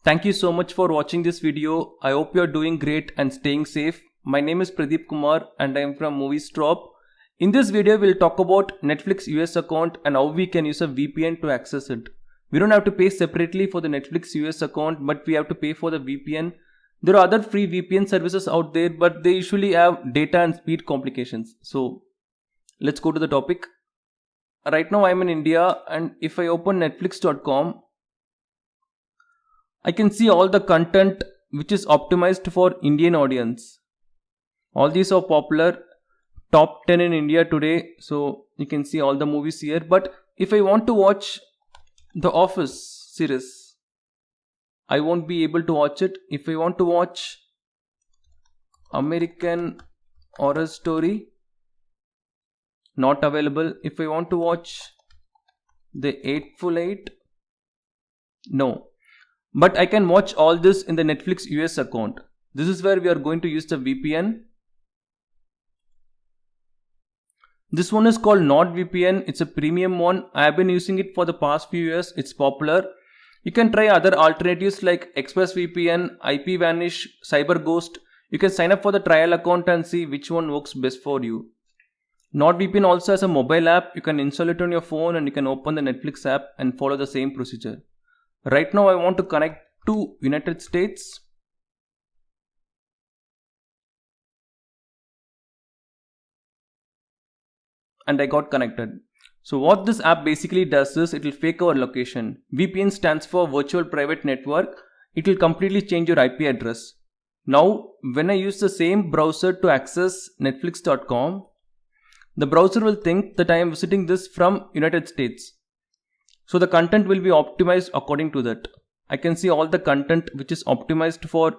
Thank you so much for watching this video. I hope you are doing great and staying safe. My name is Pradeep Kumar and I am from Movies-Trop. In this video, we'll talk about Netflix US account and how we can use a VPN to access it. We don't have to pay separately for the Netflix US account, but we have to pay for the VPN. There are other free VPN services out there, but they usually have data and speed complications. So let's go to the topic. Right now I'm in India, and if I open netflix.com, I can see all the content which is optimized for Indian audience. All these are popular, top 10 in India today. So you can see all the movies here. But if I want to watch The Office series, I won't be able to watch it. If I want to watch American Horror Story, not available. If I want to watch The Eightful Eight, no. But I can watch all this in the Netflix US account. This is where we are going to use the VPN. This one is called NordVPN. It's a premium one. I have been using it for the past few years. It's popular. You can try other alternatives like ExpressVPN, IPVanish, CyberGhost. You can sign up for the trial account and see which one works best for you. NordVPN also has a mobile app. You can install it on your phone and you can open the Netflix app and follow the same procedure. Right now I want to connect to United States. And I got connected. So what this app basically does is it will fake our location. VPN stands for Virtual Private Network. It will completely change your IP address. Now when I use the same browser to access netflix.com, the browser will think that I am visiting this from United States. So the content will be optimized according to that. I can see all the content which is optimized for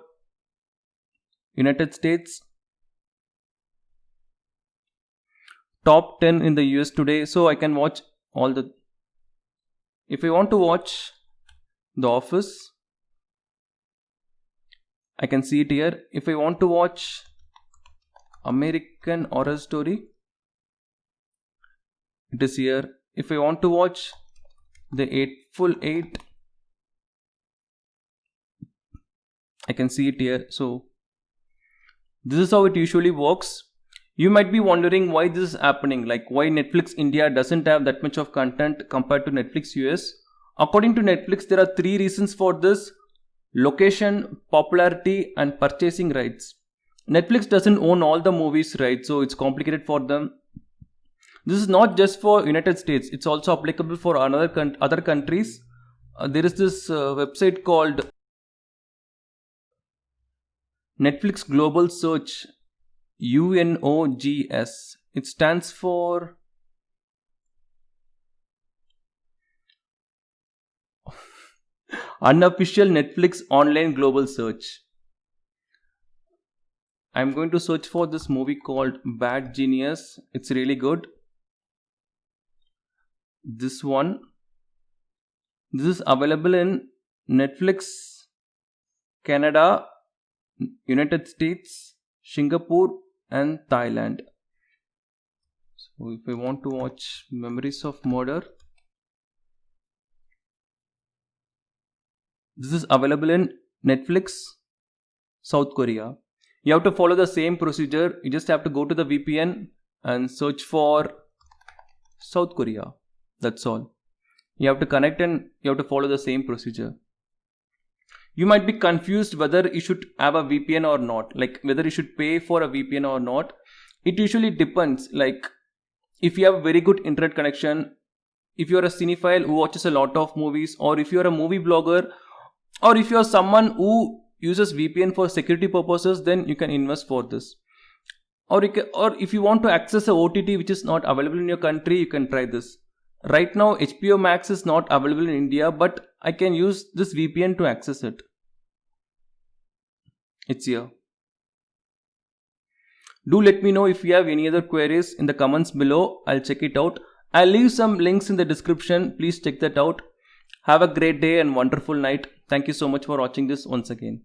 United States. Top 10 in the US today. So I can watch all the... If I want to watch The Office, I can see it here. If I want to watch American Horror Story, it is here. If I want to watch The Eightful Eight, I can see it here. So this is how it usually works. You might be wondering why this is happening, like why Netflix India doesn't have that much of content compared to Netflix US. According to Netflix, there are 3 reasons for this: location, popularity, and purchasing rights. Netflix doesn't own all the movies, right? So it's complicated for them. This is not just for United States. It's also applicable for other countries. There is this website called Netflix Global Search, UNOGS. It stands for Unofficial Netflix Online Global Search. I'm going to search for this movie called Bad Genius. It's really good. This one. This is available in Netflix Canada, United States, Singapore, and Thailand. So if I want to watch Memories of Murder, this is available in Netflix South Korea. You have to follow the same procedure. You just have to go to the VPN and search for South Korea. That's all. You have to connect and you have to follow the same procedure. You might be confused whether you should have a VPN or not, like whether you should pay for a VPN or not. It usually depends. Like if you have a very good internet connection, if you're a cinephile who watches a lot of movies, or if you're a movie blogger, or if you're someone who uses VPN for security purposes, then you can invest for this. Or if you want to access a OTT which is not available in your country, you can try this. Right now HBO Max is not available in India, but I can use this VPN to access it. It's here. Do let me know if you have any other queries in the comments below. I'll check it out. I'll leave some links in the description. Please check that out. Have a great day and wonderful night. Thank you so much for watching this once again.